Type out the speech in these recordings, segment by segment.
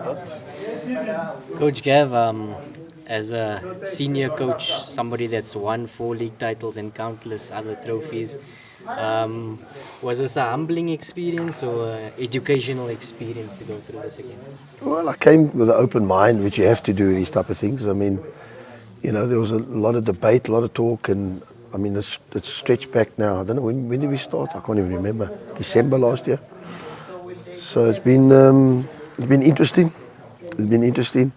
spot. Coach Gav, as a senior coach, somebody that's won 4 league titles and countless other trophies, um, was this a humbling experience or a educational experience to go through this again? Well, I came with an open mind, which you have to do with these type of things. I mean, there was a lot of debate, a lot of talk, and I mean, it's stretched back now. I don't know, when did we start? I can't even remember. December last year. So it's been interesting. It's been interesting.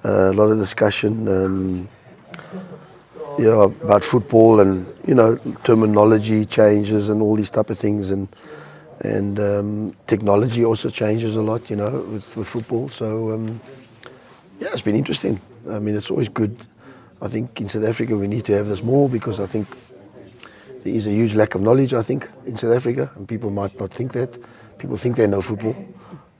A lot of discussion, about football and terminology changes and all these type of things, and technology also changes a lot, with football. So yeah, it's been interesting. I mean, it's always good. I think in South Africa we need to have this more because I think there is a huge lack of knowledge, I think, in South Africa, and people might not think that. People think they know football,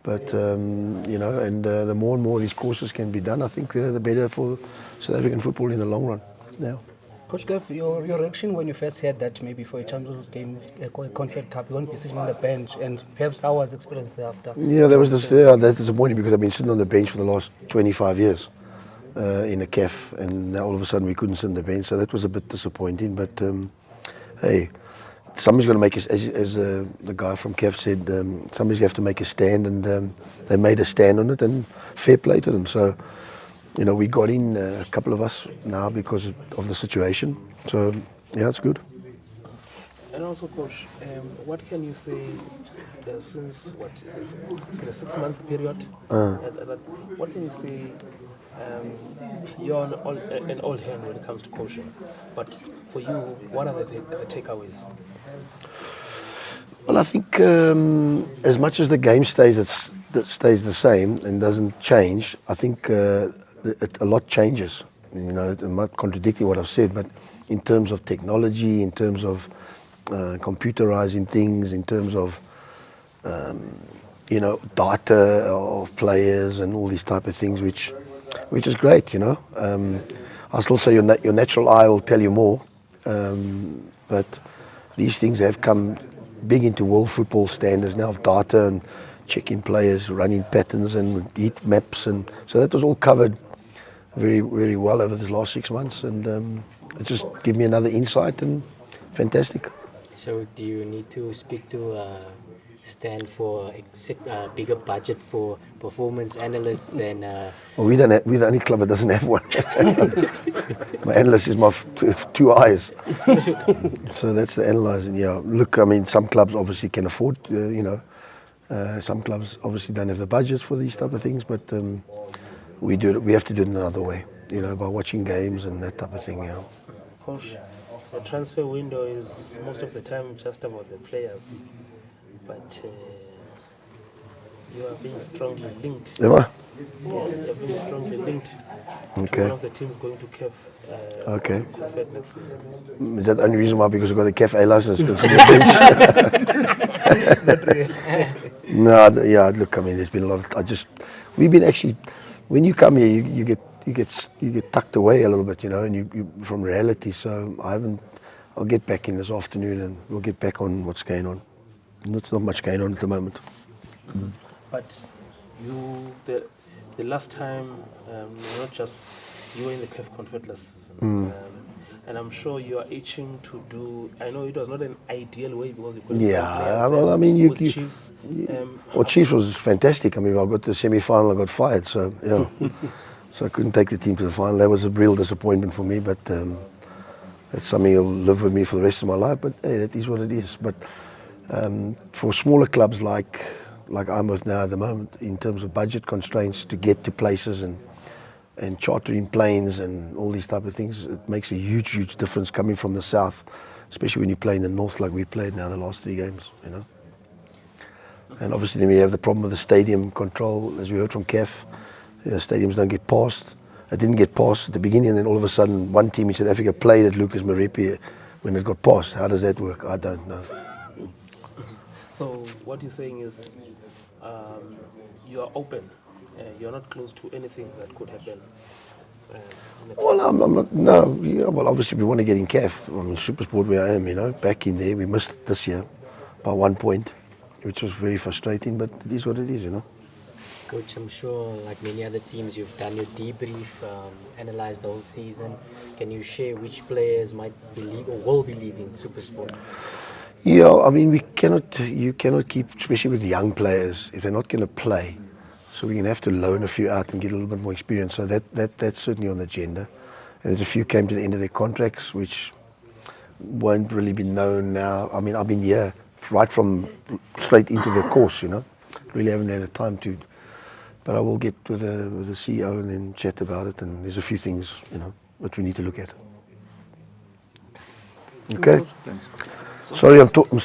but the more and more these courses can be done, I think the better for South African football in the long run now. Coach Gav, your reaction when you first heard that maybe for a Champions game, a Confed Cup, you won't be sitting on the bench, and perhaps how was the experience thereafter? Yeah, that's disappointing because I've been sitting on the bench for the last 25 years in a CAF, and now all of a sudden we couldn't sit on the bench, so that was a bit disappointing. But hey, somebody's going to make as the guy from CAF said, somebody's have to make a stand, and they made a stand on it, and fair play to them. So, we got in a couple of us now because of the situation. So, yeah, it's good. And also, Coach, what can you say since it's been a 6-month period? What can you say? You're an old hand when it comes to coaching, but for you, what are the takeaways? Well, I think as much as the game stays the same and doesn't change, I think a lot changes. I'm not contradicting what I've said, but in terms of technology, in terms of computerizing things, in terms of data of players and all these type of things, which is great. I still say your natural eye will tell you more, but these things have come big into world football standards now of data and checking players, running patterns and heat maps, and so that was all covered very, very well over the last 6 months, and it just gave me another insight, and fantastic. So do you need to speak to stand for a bigger budget for performance analysts and Well, we're the only club that doesn't have one. My analyst is my two eyes. So that's the analysing. Yeah, look, I mean, some clubs obviously can afford, some clubs obviously don't have the budgets for these type of things, but we have to do it another way, by watching games and that type of thing. Yeah. Coach, the transfer window is most of the time just about the players, but you are being strongly linked. Am I? Yeah, you're being strongly linked to Okay. one of the teams going to CAF Okay. Confed next season. Is that the only reason why? Because I've got the CAF A license? Not really. No, yeah. Look, I mean, there's been a lot of. We've been actually. When you come here, you get tucked away a little bit, and you from reality. So I'll get back in this afternoon, and we'll get back on what's going on. There's not much going on at the moment. But the last time, not just you were in the CAF Confed last season, and I'm sure you are itching to do. I know it was not an ideal way because you couldn't sell players Yeah, well, I mean, with Chiefs. Well, Chiefs was fantastic. I mean, I got to the semi-final, I got fired, so yeah, so I couldn't take the team to the final. That was a real disappointment for me, but that's something that'll live with me for the rest of my life. But hey, that is what it is. But for smaller clubs like I'm with now at the moment, in terms of budget constraints to get to places and chartering planes and all these type of things, it makes a huge difference coming from the south, especially when you play in the north like we played now the last 3 games, And obviously then we have the problem with the stadium control, as we heard from CAF. Stadiums don't get passed. It didn't get passed at the beginning, and then all of a sudden one team in South Africa played at Lucas Marepe when it got passed. How does that work? I don't know. So what you're saying is you are open. You're not close to anything that could happen. Next Well, season. I'm not. No, yeah. Well, obviously we want to get in CAF. I mean, SuperSport where I am, back in there. We missed it this year by 1 point, which was very frustrating. But it is what it is, Coach, I'm sure, like many other teams, you've done your debrief, analyzed the whole season. Can you share which players might believe or will be leaving Supersport? Yeah, I mean, you cannot keep, especially with young players, if they're not going to play. So we're going to have to loan a few out and get a little bit more experience. So that's certainly on the agenda. And there's a few came to the end of their contracts, which won't really be known now. I mean, I've been here right from straight into the course, you know. Really haven't had a time to. But I will get with the CEO and then chat about it. And there's a few things, you know, that we need to look at. Okay. Sorry, I'm